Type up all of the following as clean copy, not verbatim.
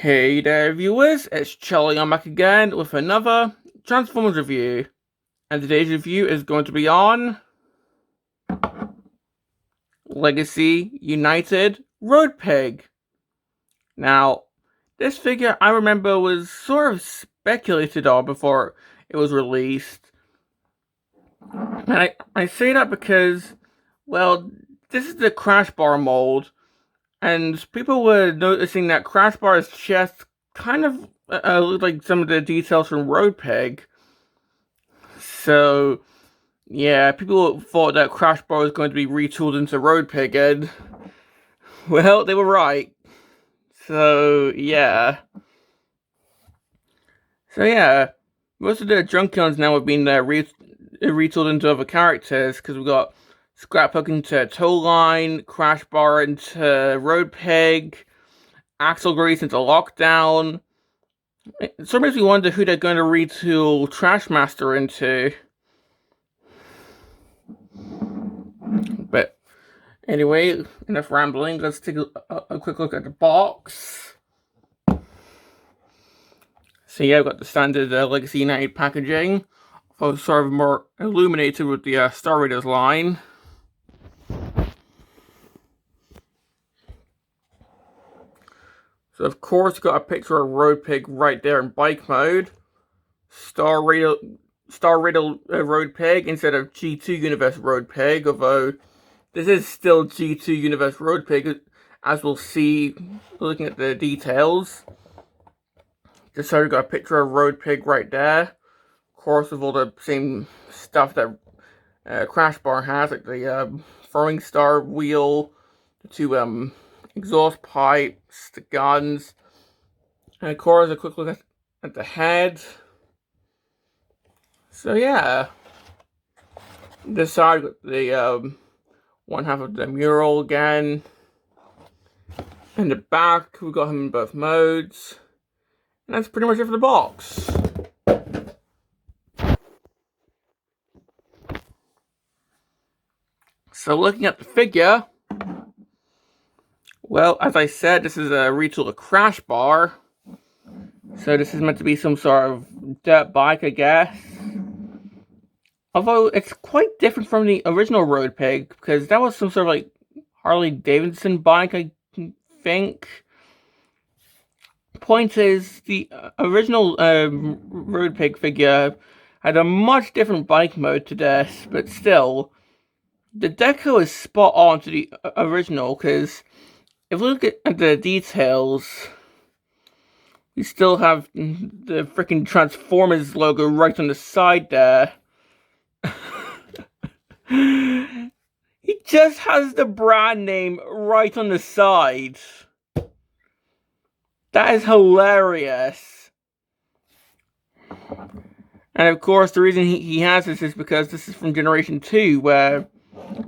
Hey there viewers, it's Charlie. I'm back again with another Transformers review. And today's review is going to be on Legacy United Road Pig. Now, this figure I remember was sort of speculated on before it was released. And I say that because, well, this is the Crash Bar mold. And people were noticing that Crash Bar's chest kind of looked like some of the details from Road Pig. So, yeah, people thought that Crash Bar was going to be retooled into Road Pig, and, well, they were right. So, yeah. Most of the Junkions now have been retooled into other characters, because we've got Scraphook into Tow Line, Crash Bar into Road Pig, Axel Grease into Lockdown. It sort of makes me wonder who they're going to retool Trashmaster into. But anyway, enough rambling. Let's take a quick look at the box. So yeah, we've got the standard Legacy United packaging. Sort of more illuminated with the Star Raiders line. So of course, got a picture of Road Pig right there in bike mode. Star Raider Road Pig instead of G2 Universe Road Pig, although this is still G2 Universe Road Pig, as we'll see looking at the details. Just so we got a picture of Road Pig right there. Of course, with all the same stuff that Crash Bar has, like the throwing star wheel, the two exhaust pipes, the guns, and of course a quick look at the head. So yeah, this side got the one half of the mural again. In the back, we got him in both modes. And that's pretty much it for the box. So looking at the figure, well, as I said, this is a retool of Crash Bar. So this is meant to be some sort of dirt bike, I guess. Although it's quite different from the original Road Pig, because that was some sort of like Harley Davidson bike, I think. Point is, the original Road Pig figure had a much different bike mode to this, but still, the deco is spot on to the original, because if we look at the details, we still have the freaking Transformers logo right on the side there. He just has the brand name right on the side. That is hilarious. And of course, the reason he has this is because this is from Generation 2, where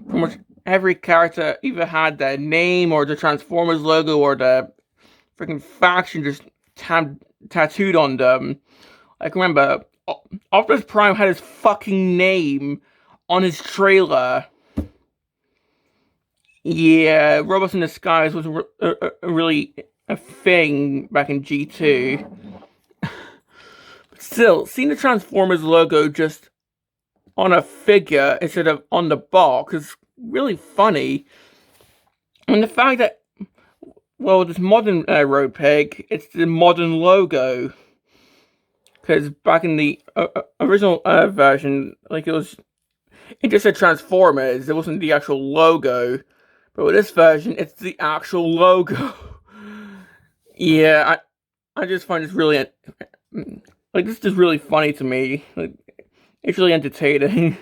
pretty much every character either had their name or the Transformers logo or the freaking faction just tattooed on them. Like, remember, Optimus Prime had his fucking name on his trailer. Yeah, Robots in the Skies was really a thing back in G2. But still, seeing the Transformers logo just on a figure instead of on the box is really funny. And the fact that, well, this modern Road Pig, it's the modern logo. Because back in the original version, like it just said Transformers, it wasn't the actual logo. But with this version, it's the actual logo. Yeah, I just find this really, like, this is really funny to me. Like, it's really entertaining.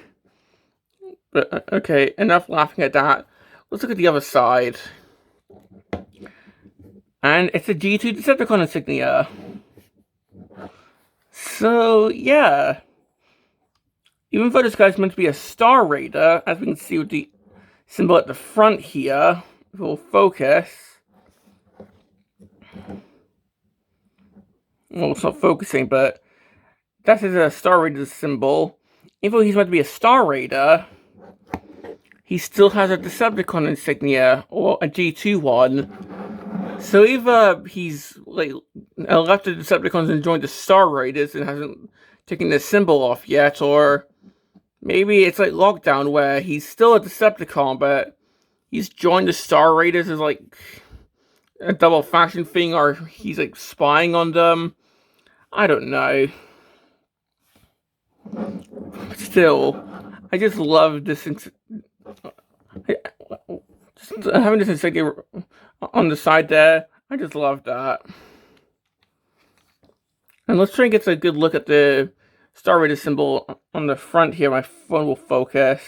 But, okay, enough laughing at that. Let's look at the other side. And it's a G2 Decepticon insignia. So, yeah. Even though this guy's meant to be a Star Raider, as we can see with the symbol at the front here, if we'll focus. Well, it's not focusing, but that is a Star Raider symbol. Even though he's meant to be a Star Raider, he still has a Decepticon insignia, or a G2 one. So either he's like left the Decepticons and joined the Star Raiders and hasn't taken the symbol off yet, or maybe it's like Lockdown where he's still a Decepticon, but he's joined the Star Raiders as like a double faction thing, or he's like spying on them. I don't know. But still, I just love this. Just having this insignia on the side there, I just love that. And let's try and get a good look at the Star Raider symbol on the front here. My phone will focus.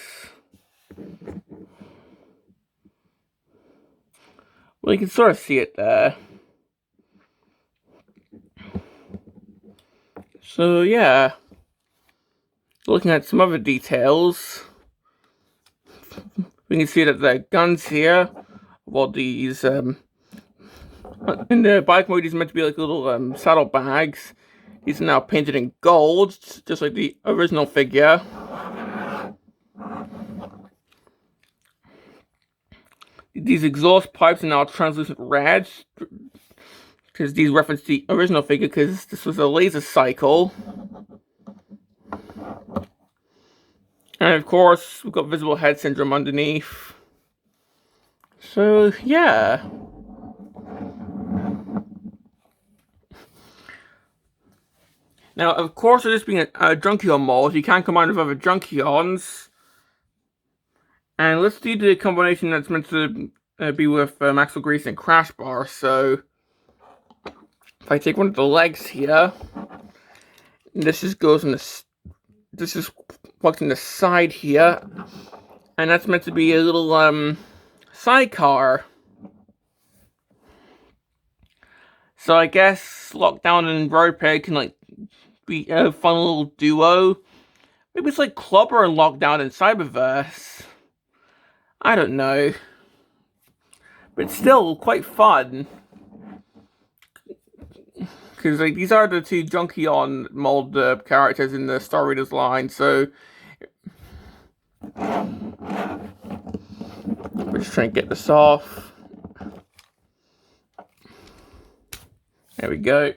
Well, you can sort of see it there. So yeah, looking at some other details, we can see that the guns here, well, these in the bike mode, these are meant to be like little saddle bags. These are now painted in gold, just like the original figure. These exhaust pipes are now translucent red, because these reference the original figure, because this was a laser cycle. And of course, we've got visible head syndrome underneath. So, yeah. Now, of course, with this being a Junkion mold, you can combine with other Junkions. And let's do the combination that's meant to be with Maxwell Grease and Crash Bar. So, if I take one of the legs here, this just goes in the... This is plugged in the side here. And that's meant to be a little sidecar. So I guess Lockdown and Roadpeg can like be a fun little duo. Maybe it's like Clubber and Lockdown in Cyberverse. I don't know. But still quite fun. Because like, these are the two Junkion mold characters in the Star Raiders line, so... We're just trying to get this off. There we go.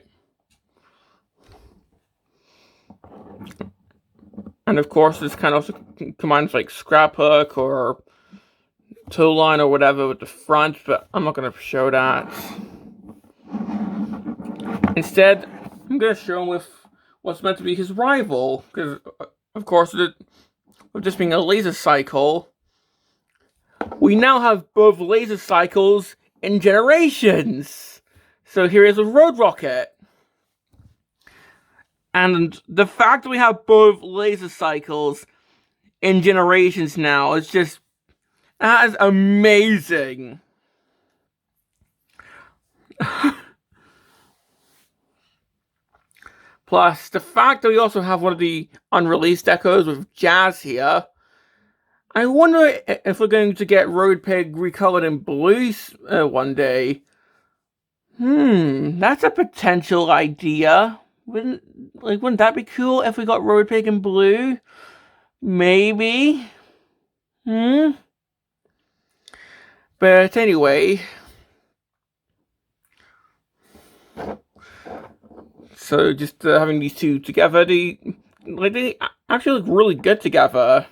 And of course, this kind of also combines like Scrap Hook or Tow Line or whatever with the front, but I'm not going to show that. Instead, I'm going to show him with what's meant to be his rival, because of course, with this being a laser cycle, we now have both laser cycles in generations. So here is a Road Rocket. And the fact that we have both laser cycles in generations now is just... That is amazing. Plus, the fact that we also have one of the unreleased decos with Jazz here. I wonder if we're going to get Roadpeg recolored in blue one day. That's a potential idea. Wouldn't that be cool if we got Roadpeg in blue? Maybe. But anyway. So just having these two together, they actually look really good together.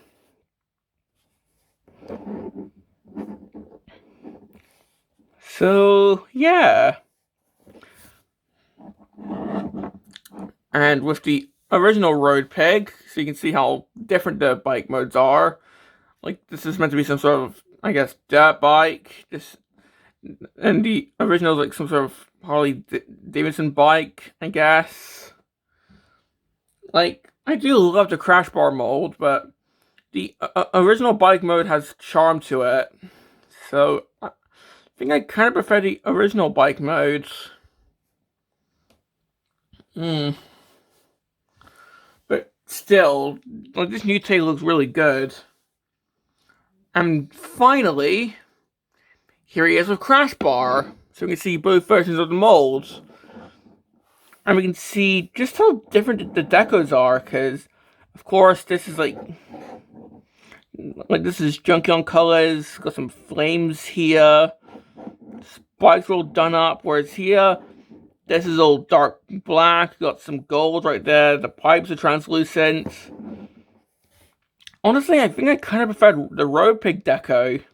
So yeah. And with the original Roadpeg, so you can see how different the bike modes are. Like, this is meant to be some sort of, I guess, dirt bike. And the original is like some sort of Harley Davidson bike, I guess. Like, I do love the Crash Bar mold, but the original bike mode has charm to it. So, I think I kind of prefer the original bike mode. But still, like, this new tail looks really good. And finally, here he is with Crash Bar. So we can see both versions of the mold. And we can see just how different the decos are, because, of course, this is like this is Junkion colors, got some flames here, bike's all done up, whereas here, this is all dark black, got some gold right there, the pipes are translucent. Honestly, I think I kind of prefer the Road Pig deco.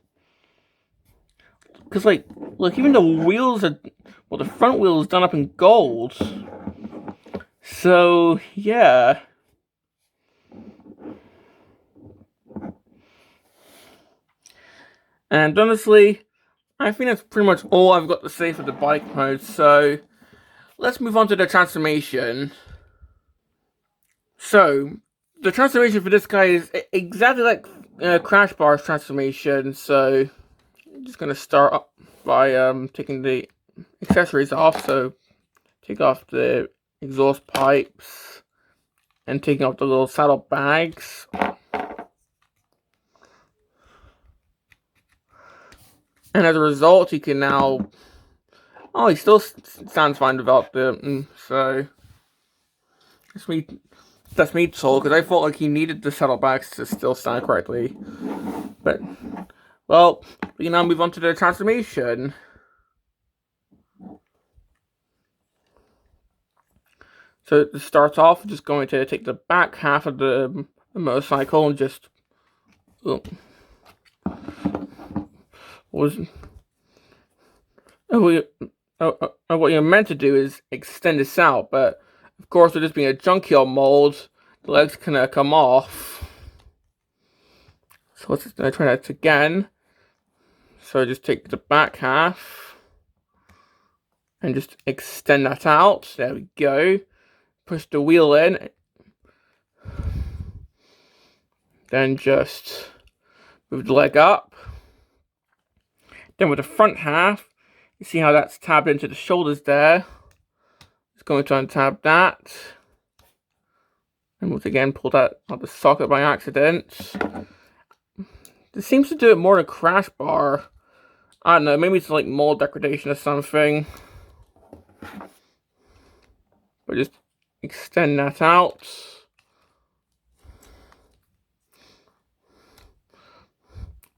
Because, like, look, even the wheels are, well, the front wheel is done up in gold. So, yeah. And honestly, I think that's pretty much all I've got to say for the bike mode, so let's move on to the transformation. So, the transformation for this guy is exactly like Crash Bar's transformation, so I'm just going to start up by taking the accessories off, so take off the exhaust pipes and taking off the little saddle bags. And as a result, you can now... Oh, he still sounds fine without them, so... That's me told, because I felt like he needed the saddlebags to still sound correctly. But, well, we can now move on to the transformation. So to start off, we're just going to take the back half of the motorcycle and just... what you're meant to do is extend this out, but of course with this being a junkyard mold, the legs can come off. So let's try that again. So just take the back half and just extend that out. There we go. Push the wheel in. Then just move the leg up. Then with the front half, you see how that's tabbed into the shoulders there. Just going to untab that. And once again, pull that out of the socket by accident. This seems to do it more than Crash Bar. I don't know, maybe it's like mold degradation or something. But just extend that out.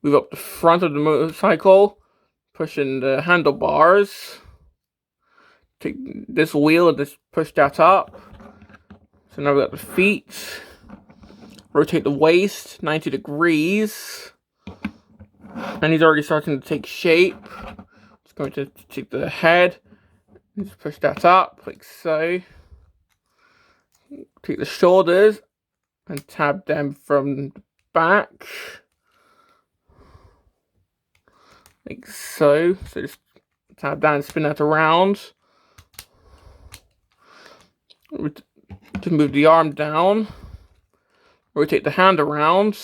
Move up the front of the motorcycle, pushing the handlebars. Take this wheel and just push that up. So now we've got the feet. Rotate the waist 90 degrees. And he's already starting to take shape. Just going to take the head and just push that up like so. Take the shoulders and tab them from the back. Like so. So just tab down and spin that around. Just move the arm down. Rotate the hand around.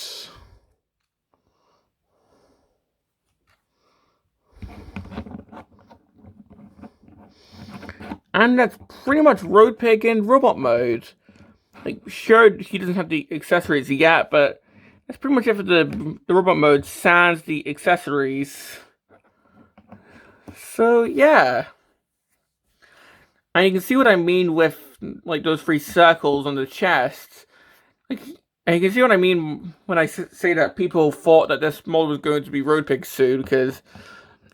And that's pretty much Road Pig in robot mode. Like, sure, he doesn't have the accessories yet, but that's pretty much it for the robot mode, sans the accessories. So, yeah. And you can see what I mean with, like, those 3 circles on the chest. Like, and you can see what I mean when I say that people thought that this mold was going to be Road Pig soon, because,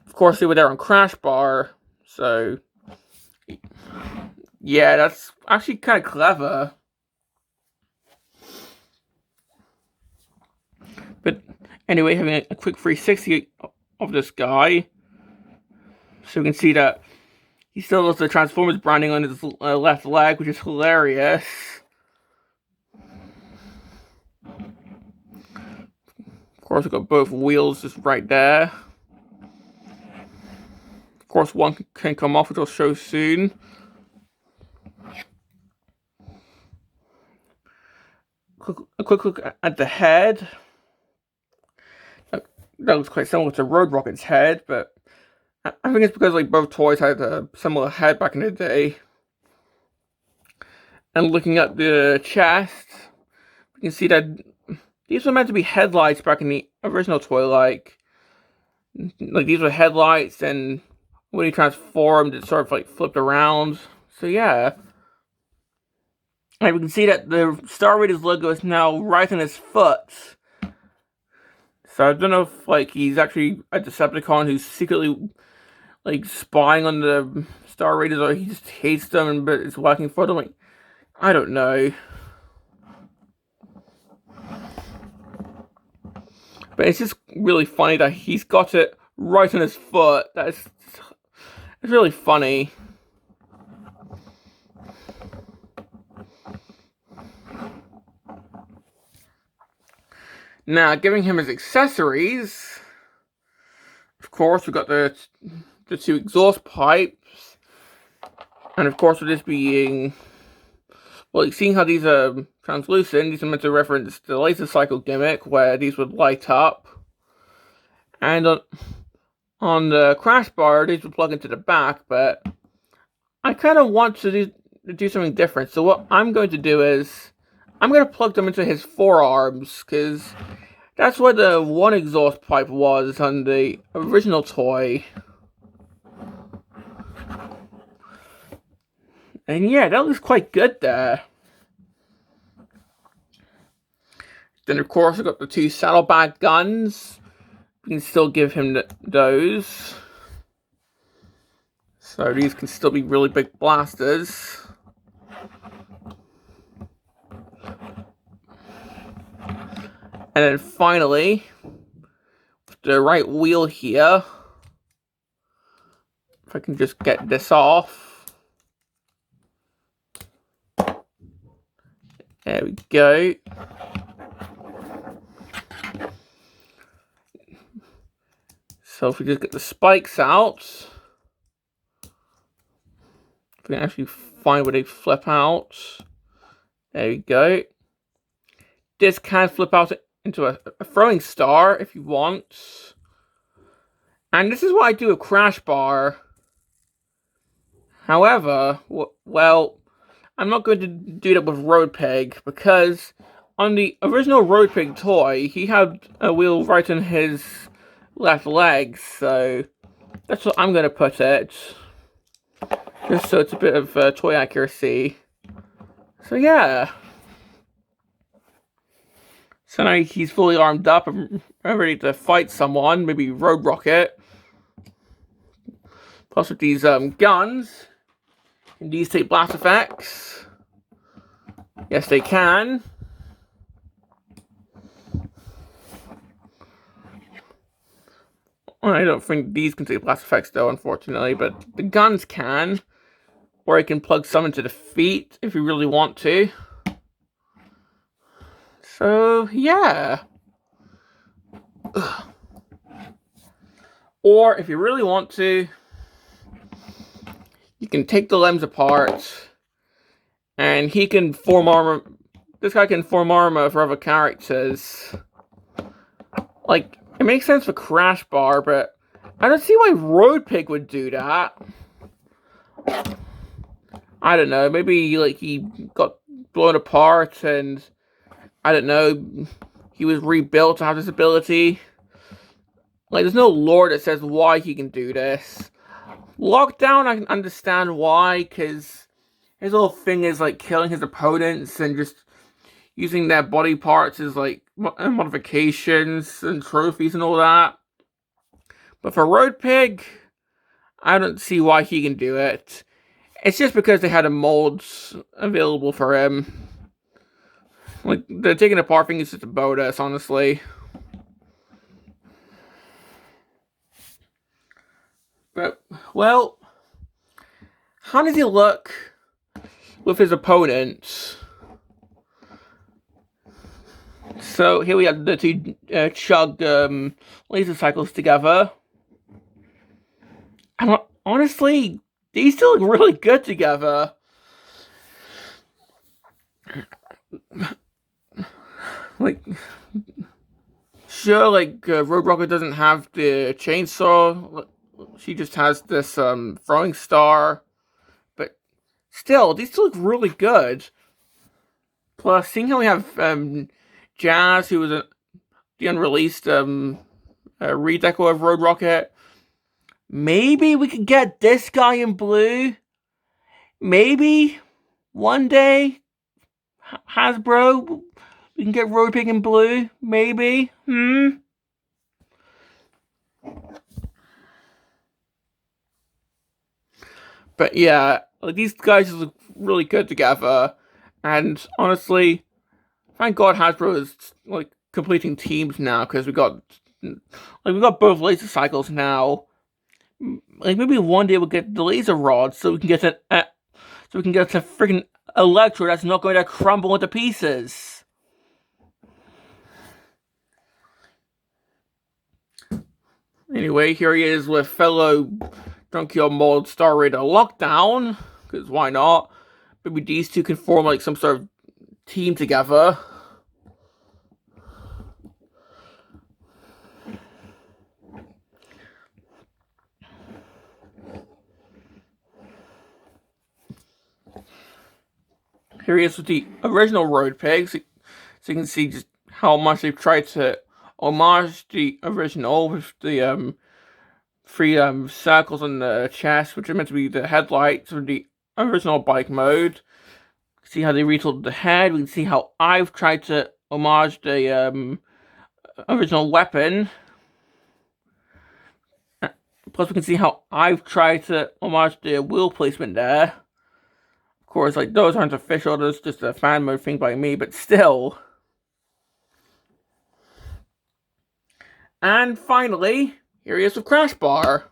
of course, they were there on Crash Bar, so... Yeah, that's actually kind of clever. But anyway, having a quick 360 of this guy. So we can see that he still has the Transformers branding on his left leg, which is hilarious. Of course, we've got both wheels just right there. Of course, one can come off, which I'll show soon. A quick look at the head. That looks quite similar to Road Rocket's head, but I think it's because like both toys had a similar head back in the day. And looking at the chest, you can see that these were meant to be headlights back in the original toy. Like these were headlights, and when he transformed, it sort of like flipped around. So yeah. And we can see that the Star Raiders logo is now right on his foot. So I don't know if like he's actually a Decepticon who's secretly like spying on the Star Raiders, or he just hates them, but it's working for them. Like, I don't know. But it's just really funny that he's got it right on his foot. It's really funny. Now, giving him his accessories, of course, we've got the 2 exhaust pipes, and of course, with this being, well, seeing how these are translucent, these are meant to reference the laser cycle gimmick, where these would light up, and on the crash bar, these would plug into the back, but I kind of want to do something different, so what I'm going to do is, I'm going to plug them into his forearms, because that's where the one exhaust pipe was on the original toy. And yeah, that looks quite good there. Then of course we've got the 2 saddlebag guns. We can still give him those. So these can still be really big blasters. And then finally, with the right wheel here, if I can just get this off. There we go. So if we just get the spikes out, if we can actually find where they flip out. There we go. This can flip out into a throwing star if you want. And this is what I do with Crash Bar. However, well, I'm not going to do that with Road Pig, because on the original Road Pig toy, he had a wheel right in his left leg, so that's what I'm going to put it. Just so it's a bit of toy accuracy. So yeah. So now he's fully armed up and ready to fight someone, maybe Road Rocket. Plus with these guns, can these take blast effects? Yes, they can. I don't think these can take blast effects though, unfortunately, but the guns can. Or you can plug some into the feet if you really want to. So, yeah. Ugh. Or, if you really want to, you can take the limbs apart, and he can form armor. This guy can form armor for other characters. Like, it makes sense for Crash Bar, but I don't see why Road Pig would do that. I don't know, maybe, like, he got blown apart, and I don't know, he was rebuilt to have this ability. Like, there's no lore that says why he can do this. Lockdown, I can understand why, because his whole thing is, like, killing his opponents and just using their body parts as, like, modifications and trophies and all that. But for Road Pig, I don't see why he can do it. It's just because they had a molds available for him. Like, the taking apart thing is just a bonus, honestly. But, well, how does he look with his opponents? So, here we have the 2 Chug laser cycles together. And honestly, these still look really good together. Like, sure, like, Road Rocket doesn't have the chainsaw. She just has this throwing star. But still, these still look really good. Plus, seeing how we have Jazz, who was the unreleased redeco of Road Rocket. Maybe we could get this guy in blue. Maybe one day, Hasbro, we can get Road Pig in blue. Maybe. But yeah, like these guys look really good together, and honestly, thank God Hasbro is like completing teams now because we got both laser cycles now. Like maybe one day we'll get the laser rods so we can get a freaking Electro that's not going to crumble into pieces. Anyway, here he is with fellow Junkyard Mold Star Raider Lockdown, because why not? Maybe these two can form like some sort of team together. Here he is with the original Road Pig, so you can see just how much they've tried to homage the original with the three circles on the chest, which are meant to be the headlights of the original bike mode. See how they retooled the head. We can see how I've tried to homage the original weapon. Plus, we can see how I've tried to homage the wheel placement there. Of course, like those aren't official; those just a fan mode thing by me, but still. And finally, here he is with Crash Bar.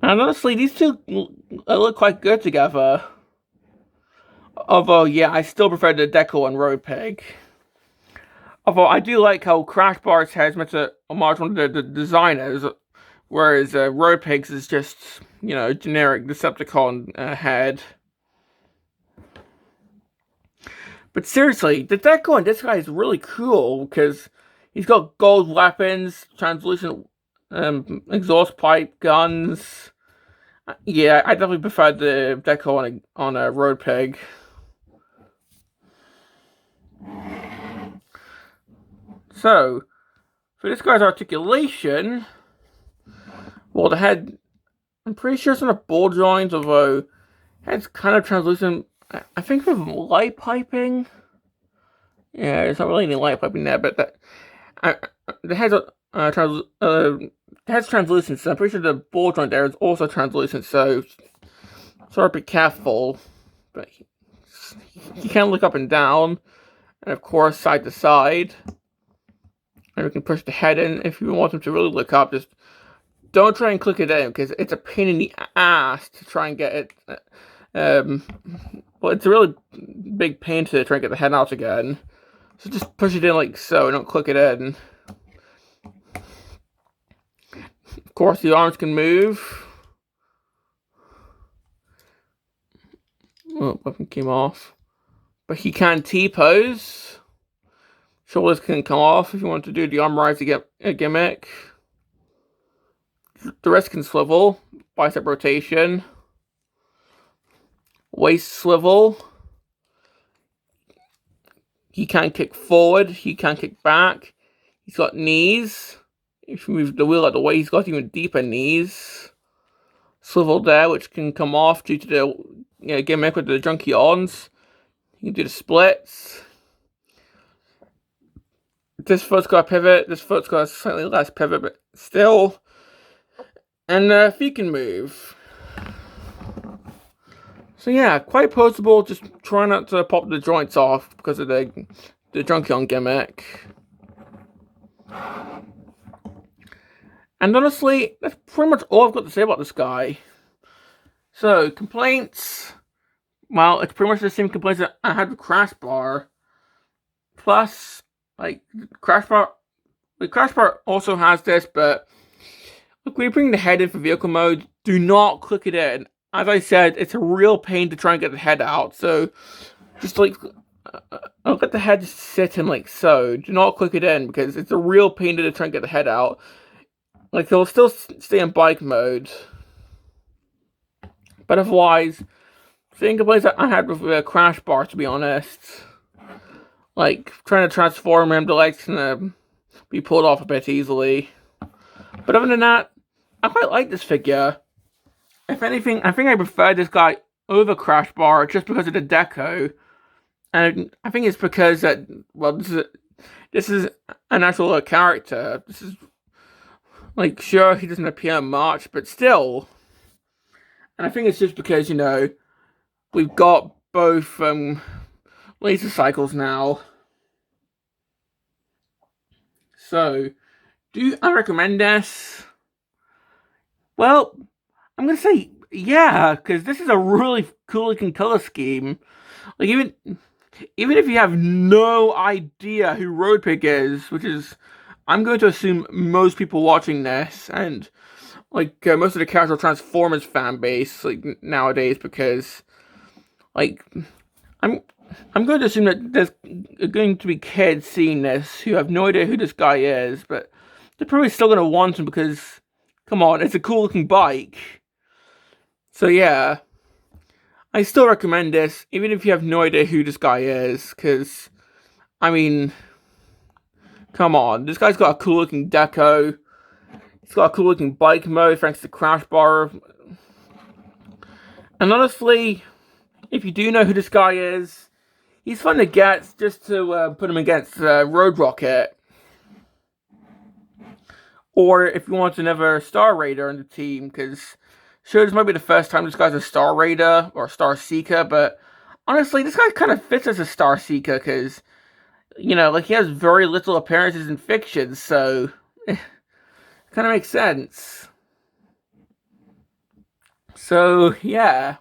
And honestly, these two look quite good together. Although, yeah, I still prefer the Deco and Road Pig. Although, I do like how Crash Bar's head is meant to homage one of the designers, whereas Road Pig's is just, you know, generic Decepticon head. But seriously, the Deco on this guy is really cool, because he's got gold weapons, translucent exhaust pipe guns. Yeah, I definitely prefer the Deco on a Road Pig. So, for this guy's articulation, well, the head, I'm pretty sure it's on a ball joint, although head's kind of translucent. I think with light piping. Yeah, there's not really any light piping there, but the head's translucent, so I'm pretty sure the ball joint there is also translucent, so sort of be careful. But you can look up and down, and of course side to side. And we can push the head in if you want them to really look up. Just don't try and click it in, because it's a pain in the ass to try and get it. Well, it's a really big pain to try and get the head out again. So just push it in like so, and don't click it in. Of course, the arms can move. Oh, weapon came off. But he can T-pose. Shoulders can come off if you want to do the arm rise to get a gimmick. The rest can swivel. Bicep rotation. Waist swivel. He can kick forward. He can kick back. He's got knees. If you move the wheel out of the way, he's got even deeper knees. Swivel there, which can come off due to the gimmick with the junky ons. You can do the splits. This foot's got a pivot. This foot's got a slightly less pivot, but still. And feet can move. So yeah, quite poseable. Just try not to pop the joints off because of the Junkion gimmick. And honestly, that's pretty much all I've got to say about this guy. So, complaints. Well, it's pretty much the same complaints that I had with Crash Bar. Plus, like, Crash Bar also has this, but look, when you bring the head in for vehicle mode, do not click it in. As I said, it's a real pain to try and get the head out, so just like, I'll let the head sit in like so. Do not click it in, because it's a real pain to try and get the head out. Like, it'll still stay in bike mode. But otherwise, same complaints that I had with Crash Bar, to be honest. Like, trying to transform him, the legs can be pulled off a bit easily. But other than that, I quite like this figure. If anything, I think I prefer this guy over Crash Bar just because of the deco. And I think it's because that, well, this is an actual character. This is, like, sure, he doesn't appear much, but still. And I think it's just because, you know, we've got both laser cycles now. So, do I recommend this? Well, I'm gonna say yeah, because this is a really cool looking color scheme. Like even if you have no idea who Roadpig is, which is I'm going to assume most people watching this, and like most of the casual Transformers fan base, like nowadays, because like I'm I'm going to assume that there's going to be kids seeing this who have no idea who this guy is, but they're probably still going to want him because, come on, it's a cool looking bike. So yeah, I still recommend this, even if you have no idea who this guy is, because, I mean, come on, this guy's got a cool looking deco. He's got a cool looking bike mode thanks to Crash Bar. And honestly, if you do know who this guy is, he's fun to get just to put him against Road Rocket. Or if you want another Star Raider in the team, because sure, this might be the first time this guy's a Star Raider or Star Seeker, but honestly, this guy kind of fits as a Star Seeker, because, you know, like, he has very little appearances in fiction, so it kind of makes sense. So, yeah.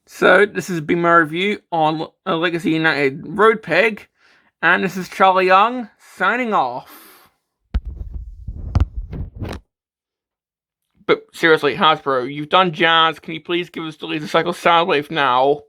So, this has been my review on Legacy United Road Pig, and this is Charlie Young, signing off. But seriously, Hasbro, you've done jazz, can you please give us the Cycle Soundwave now?